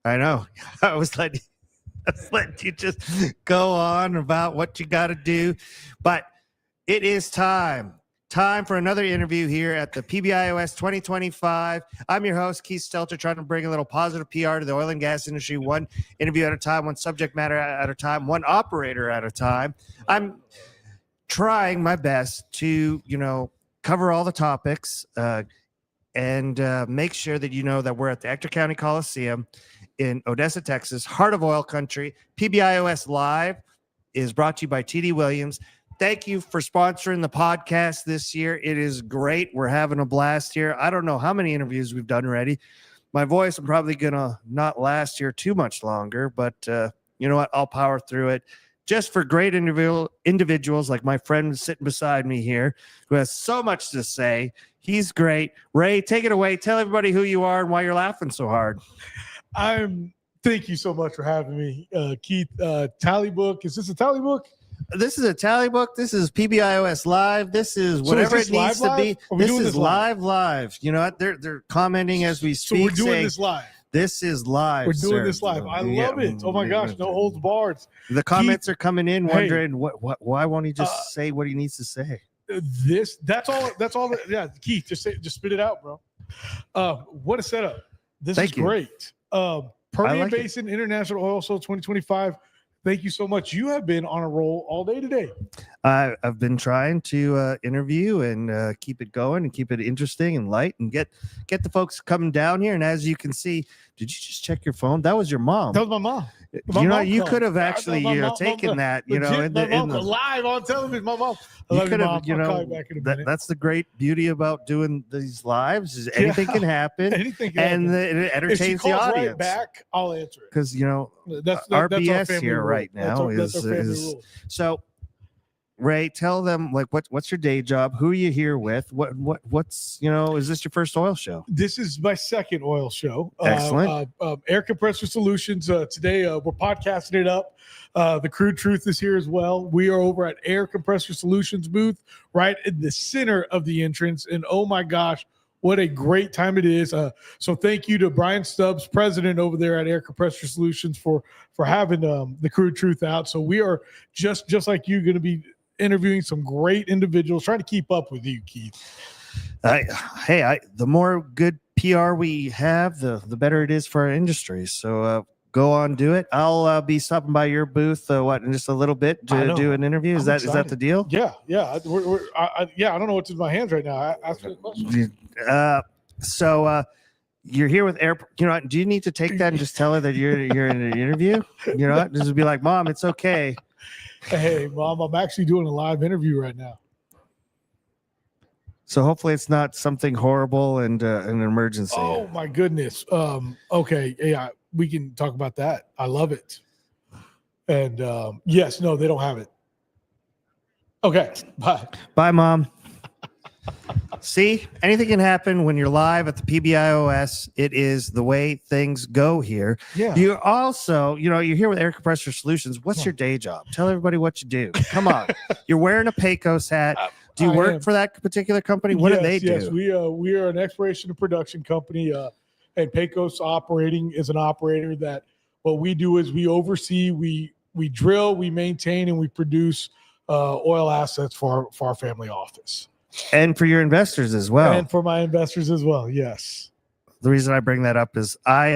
I know. I was letting you just go on about what you got to do. But it is time for another interview here at the Pbios 2025. I'm your host, Keith Stelter, trying to bring a little positive PR to the oil and gas industry, one interview at a time, one subject matter at a time, one operator at a time. I'm trying my best to, cover all the topics and make sure that you know that we're at the ECTOR County Coliseum in ODESSA, Texas, heart of oil country. Pbios Live is brought to you by TD Williams. Thank you for sponsoring the podcast this year. It is great. We're having a blast here. I don't know how many interviews we've done already. My voice, I'm probably going to not last here too much longer, but you know what? I'll power through it. Just for great individuals like my friend sitting beside me here who has so much to say. He's great. Ray, take it away. Tell everybody who you are and why you're laughing so hard. Thank you so much for having me, Keith. Tally book. Is this a tally book? This is a tally book. This is Pbios Live. This is whatever it needs to be. This is live. You know what? They're commenting as we speak. So we're doing this live. This is live. We're doing this live. I love it. Oh my gosh, no holds barred. The comments are coming in wondering why won't he just say what he needs to say? That's all. Yeah, Keith, just spit it out, bro. What a setup. This is great. Permian Basin International Oil Show 2025. Thank you so much. You have been on a roll all day today. I've been trying to interview and keep it going and keep it interesting and light and get the folks coming down here. And as you can see, did you just check your phone? That was your mom. That was my mom. You could have actually taken that. Live on television. My mom. I love you, Mom. I'll call you back in a minute. That's the great beauty about doing these lives is anything can happen. Anything can happen. It entertains the audience. Right back, I'll answer it. Because that's RBS here rule. right now is so. Ray, tell them what's your day job? Who are you here with? What's is this your first oil show? This is my second oil show. Excellent. Air Compressor Solutions. Today we're podcasting it up. The Crude Truth is here as well. We are over at Air Compressor Solutions booth, right in the center of the entrance. And oh my gosh, what a great time it is. So thank you to Brian Stubbs, president over there at Air Compressor Solutions for having the Crude Truth out. So we are just like you going to be interviewing some great individuals, trying to keep up with you, Keith. The more good PR we have, the better it is for our industry. So go on, do it. I'll be stopping by your booth in just a little bit to do an interview. Is that the deal? Yeah. I don't know what's in my hands right now. I asked you a question. So you're here with Air. Do you need to take that and just tell her that you're in an interview? Just be like, Mom, it's okay. Hey, Mom, I'm actually doing a live interview right now. So hopefully it's not something horrible and an emergency. Oh, my goodness. Okay. Yeah, we can talk about that. I love it. And yes, no, they don't have it. Okay. Bye. Bye, Mom. See, anything can happen when you're live at the Pbios. It is the way things go here. Yeah. You also, you're here with Air Compressor Solutions. What's your day job? Tell everybody what you do. Come on. You're wearing a Pecos hat. Do you work for that particular company? What do they do? Yes, we are an exploration and production company, and Pecos Operating is an operator that what we do is we oversee, we drill, we maintain, and we produce oil assets for our family office. And for your investors as well. And for my investors as well, yes. The reason I bring that up is I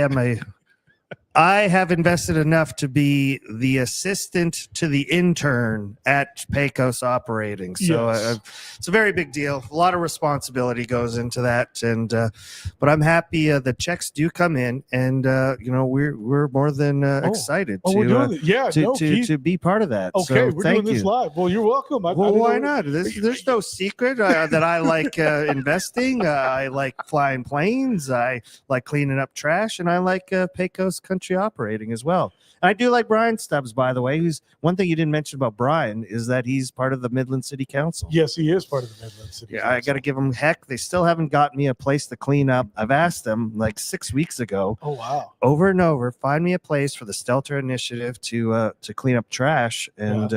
have invested enough to be the assistant to the intern at Pecos Operating. So it's a very big deal. A lot of responsibility goes into that. And but I'm happy the checks do come in, and we're more than excited to be part of that. Okay, so we're thank doing you. this live. Well, you're welcome. Why not? There's no secret that I like investing. I like flying planes. I like cleaning up trash, and I like Pecos Country Operating as well. And I do like Brian Stubbs, by the way. Who's one thing you didn't mention about Brian is that he's part of the Midland City Council. Yes, he is part of the Midland City Council. I got to give him heck. They still haven't got me a place to clean up. I've asked them like 6 weeks ago. Oh wow! Over and over, find me a place for the Stelter initiative to clean up trash. And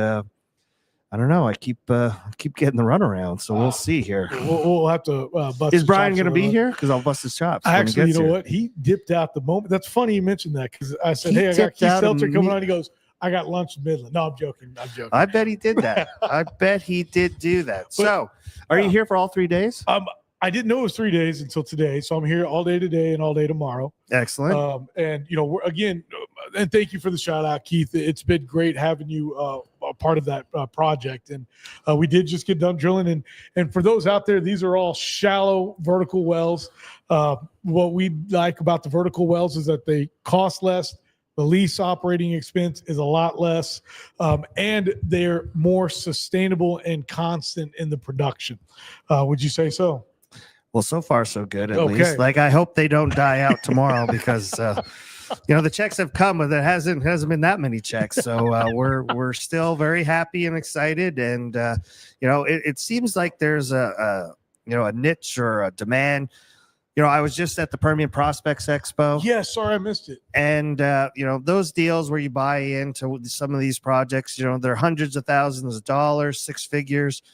I don't know. I keep getting the runaround, so we'll see here. We'll have to bust. Is his Brian chops going to a be little. here? Because I'll bust his chops. when he Actually, you gets know here. what? He dipped out the moment. That's funny you mentioned that because I said, He "Hey, I got dipped Keith out Stelter coming imme- on." He goes, "I got lunch in Midland." No, I'm joking. I'm joking. I bet he did that. I bet he did do that. So, are you here for all 3 days? I didn't know it was 3 days until today, so I'm here all day today and all day tomorrow. Excellent. And again, and thank you for the shout out, Keith. It's been great having you a part of that project. And we did just get done drilling. And for those out there, these are all shallow vertical wells. What we like about the vertical wells is that they cost less. The lease operating expense is a lot less, and they're more sustainable and constant in the production. Would you say so? Well, so far so good. At Okay. least, like I hope they don't die out tomorrow because the checks have come, but there hasn't been that many checks. So we're still very happy and excited, and it seems like there's a niche or a demand. I was just at the Permian Prospects Expo. Yeah, sorry I missed it. And those deals where you buy into some of these projects, they're hundreds of thousands of dollars, six figures.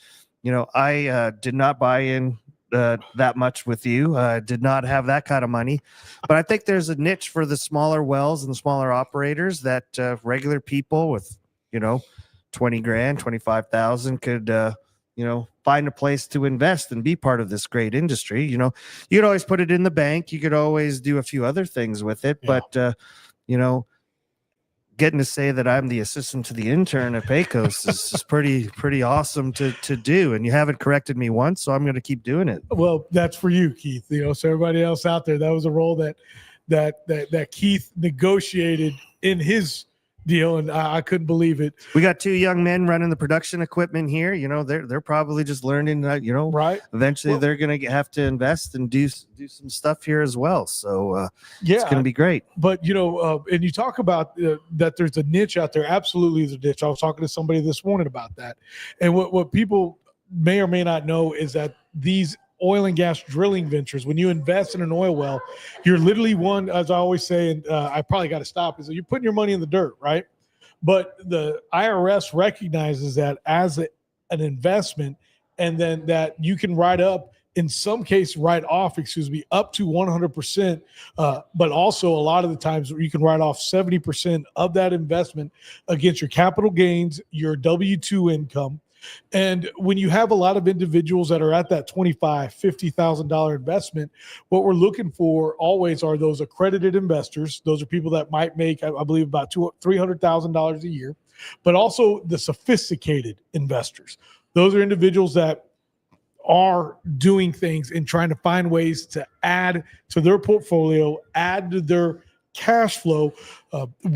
I did not buy in that much with you. Did not have that kind of money, but I think there's a niche for the smaller wells and the smaller operators that regular people with 20 grand, 25,000 could find a place to invest and be part of this great industry. You could always put it in the bank. You could always do a few other things with it, but getting to say that I'm the assistant to the intern at Pbios is pretty awesome to do. And you haven't corrected me once, so I'm going to keep doing it. Well, that's for you, Keith. So everybody else out there, that was a role that Keith negotiated in his deal, and I couldn't believe it. We got two young men running the production equipment here. They're probably just learning. Right. Eventually, they're going to have to invest and do some stuff here as well. So it's going to be great. But and you talk about that there's a niche out there. Absolutely, there's a niche. I was talking to somebody this morning about that, and what people may or may not know is that these oil and gas drilling ventures, when you invest in an oil well, you're literally as I always say, and I probably got to stop, is that you're putting your money in the dirt, right? But the IRS recognizes that as an investment, and then that you can write off up to 100%. But also a lot of the times you can write off 70% of that investment against your capital gains, your W-2 income. And when you have a lot of individuals that are at that $25,000, $50,000 investment, what we're looking for always are those accredited investors. Those are people that might make, I believe, about $300,000 a year, but also the sophisticated investors. Those are individuals that are doing things and trying to find ways to add to their portfolio, add to their cash flow,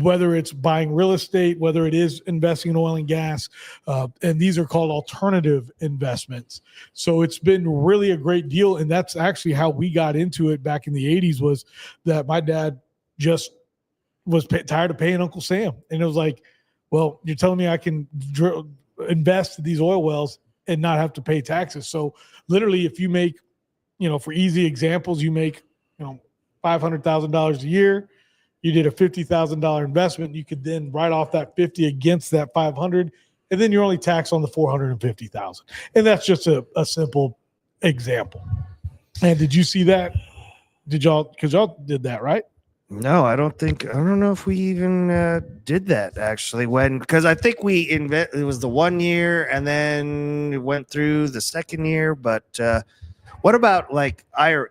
whether it's buying real estate, whether it is investing in oil and gas, and these are called alternative investments. So it's been really a great deal, and that's actually how we got into it back in the 80s, was that my dad just was tired of paying Uncle Sam, and it was like, well, you're telling me I can invest in these oil wells and not have to pay taxes. So literally, if you make, for easy examples, you make $500,000 a year, you did a $50,000 investment, you could then write off that 50 against that 500, and then you're only taxed on the 450,000. And that's just a simple example. And did you see that? Because y'all did that, right? No, I don't know if we even did that actually, because I think it was the 1 year and then it went through the second year. But what about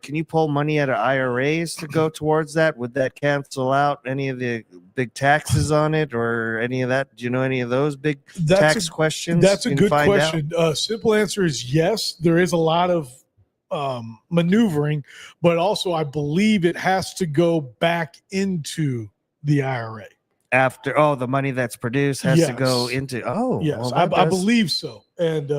can you pull money out of IRAs to go towards that? Would that cancel out any of the big taxes on it or any of that? Do you know any of those big tax questions? That's a good question. Simple answer is yes. There is a lot of maneuvering, but also I believe it has to go back into the IRA. After the money that's produced has to go into yes, well, I believe so. And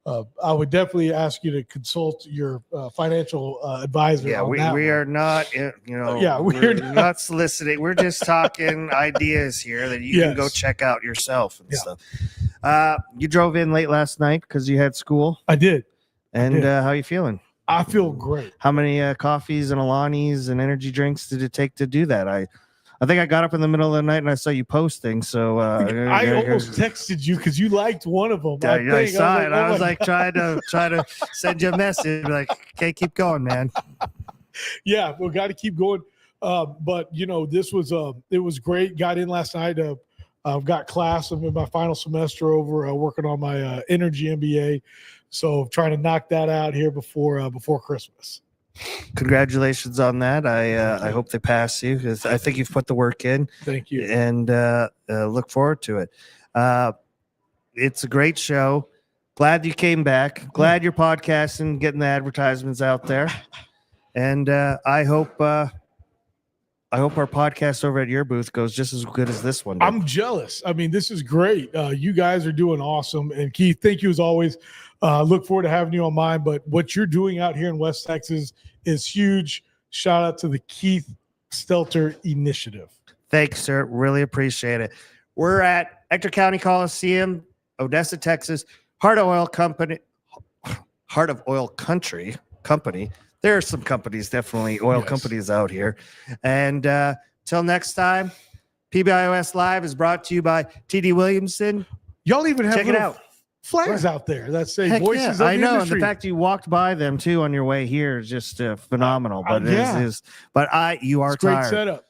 I would definitely ask you to consult your financial advisor. Yeah, we are not, we're not soliciting. We're just talking ideas here that you can go check out yourself and stuff. You drove in late last night because you had school. I did. And how you feeling? I feel great. How many coffees and Alanis and energy drinks did it take to do that? I think I got up in the middle of the night and I saw you posting. So I almost texted you because you liked one of them. I saw it. I was "Oh my like trying to send you a message, like, okay, keep going, man. yeah, we got to keep going. But this was it was great. Got in last night. I've got class. I'm in my final semester over working on my energy MBA. So trying to knock that out here before Christmas. Congratulations on that. I hope they pass you because I think you've put the work in. Thank you. And look forward to it. It's a great show. Glad you came back. Glad you're podcasting, getting the advertisements out there. And I hope our podcast over at your booth goes just as good as this one did. I'm jealous. I mean, this is great. You guys are doing awesome. And Keith, thank you as always. Look forward to having you on mine. But what you're doing out here in West Texas is huge. Shout out to the Keith Stelter Initiative. Thanks, sir. Really appreciate it. We're at ECTOR County Coliseum, Odessa, Texas. Heart of Oil Country Company. There are some companies, definitely oil companies out here. And till next time, PBIOS Live is brought to you by TD Williamson. Y'all even have Check it out. flags out there that say Heck voices yeah, of the I know. industry. And the fact you walked by them too on your way here is just phenomenal. But yeah. you are It's a great tired. setup.